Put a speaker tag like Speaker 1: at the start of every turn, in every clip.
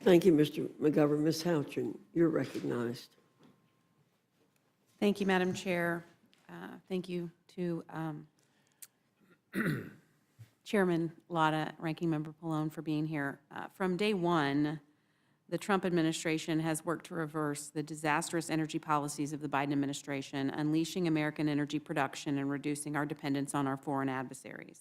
Speaker 1: Thank you, Mr. McGovern. Ms. Houchin, you're recognized.
Speaker 2: Thank you, Madam Chair. Thank you to Chairman Lotta, Ranking Member Pallone for being here. From day one, the Trump administration has worked to reverse the disastrous energy policies of the Biden administration, unleashing American energy production and reducing our dependence on our foreign adversaries.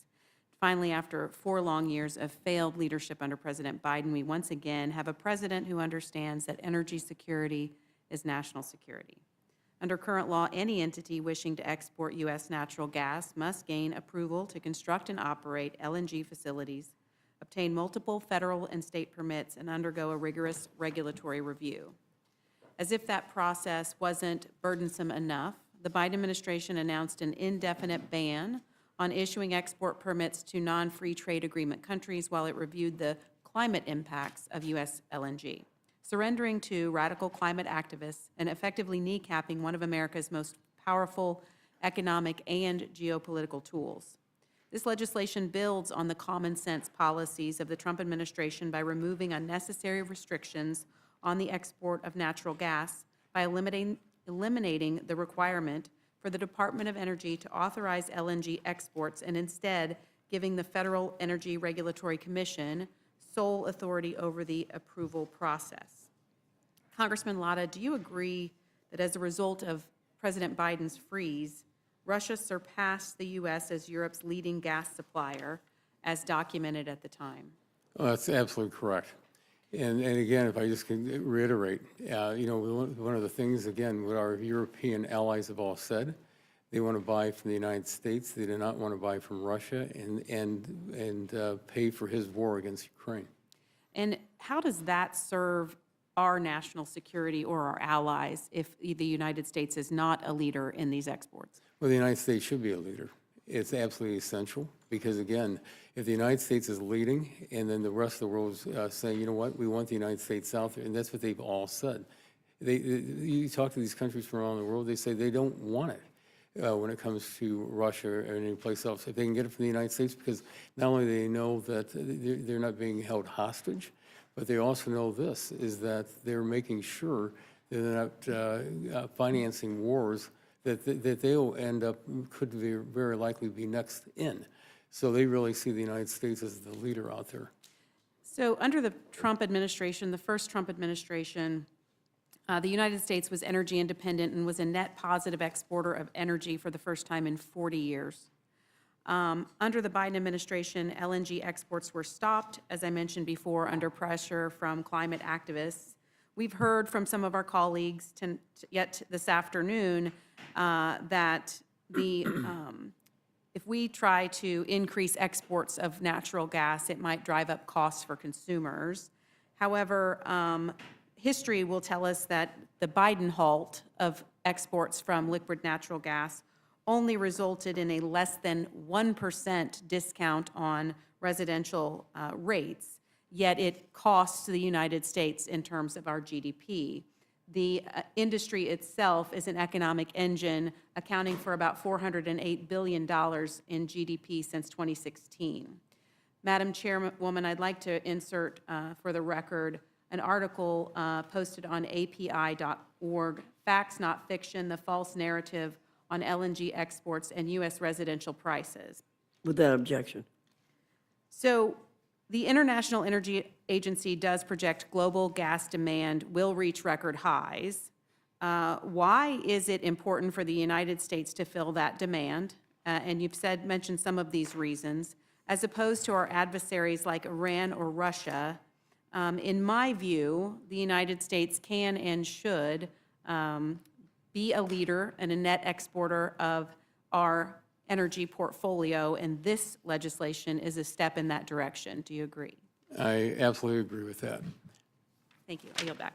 Speaker 2: Finally, after 4 long years of failed leadership under President Biden, we once again have a president who understands that energy security is national security. Under current law, any entity wishing to export U.S. natural gas must gain approval to construct and operate LNG facilities, obtain multiple federal and state permits, and undergo a rigorous regulatory review. As if that process wasn't burdensome enough, the Biden administration announced an indefinite ban on issuing export permits to non-free trade agreement countries while it reviewed the climate impacts of U.S. LNG, surrendering to radical climate activists and effectively kneecapping one of America's most powerful economic and geopolitical tools. This legislation builds on the common sense policies of the Trump administration by removing unnecessary restrictions on the export of natural gas by eliminating the requirement for the Department of Energy to authorize LNG exports and instead giving the Federal Energy Regulatory Commission sole authority over the approval process. Congressman Lotta, do you agree that as a result of President Biden's freeze, Russia surpassed the U.S. as Europe's leading gas supplier, as documented at the time?
Speaker 3: Oh, that's absolutely correct. And again, if I just can reiterate, one of the things, again, what our European allies have all said, they want to buy from the United States. They do not want to buy from Russia and pay for his war against Ukraine.
Speaker 2: And how does that serve our national security or our allies if the United States is not a leader in these exports?
Speaker 3: Well, the United States should be a leader. It's absolutely essential because, again, if the United States is leading and then the rest of the world is saying, you know what, we want the United States out there, and that's what they've all said. You talk to these countries from around the world, they say they don't want it when it comes to Russia or any place else. If they can get it from the United States, because not only do they know that they're not being held hostage, but they also know this, is that they're making sure that they're not financing wars that they'll end up, could very likely be next in. So they really see the United States as the leader out there.
Speaker 2: So under the Trump administration, the first Trump administration, the United States was energy independent and was a net positive exporter of energy for the first time in 40 years. Under the Biden administration, LNG exports were stopped, as I mentioned before, under pressure from climate activists. We've heard from some of our colleagues yet this afternoon that if we try to increase exports of natural gas, it might drive up costs for consumers. However, history will tell us that the Biden halt of exports from liquid natural gas only resulted in a less than 1% discount on residential rates, yet it costs the United States in terms of our GDP. The industry itself is an economic engine accounting for about $408 billion in GDP since 2016. Madam Chairwoman, I'd like to insert for the record an article posted on API.org, Facts Not Fiction, the False Narrative on LNG Exports and U.S. Residential Prices.
Speaker 1: Without objection.
Speaker 2: So the International Energy Agency does project global gas demand will reach record highs. Why is it important for the United States to fill that demand? And you've mentioned some of these reasons, as opposed to our adversaries like Iran or Russia. In my view, the United States can and should be a leader and a net exporter of our energy portfolio, and this legislation is a step in that direction. Do you agree?
Speaker 3: I absolutely agree with that.
Speaker 2: Thank you. I yield back.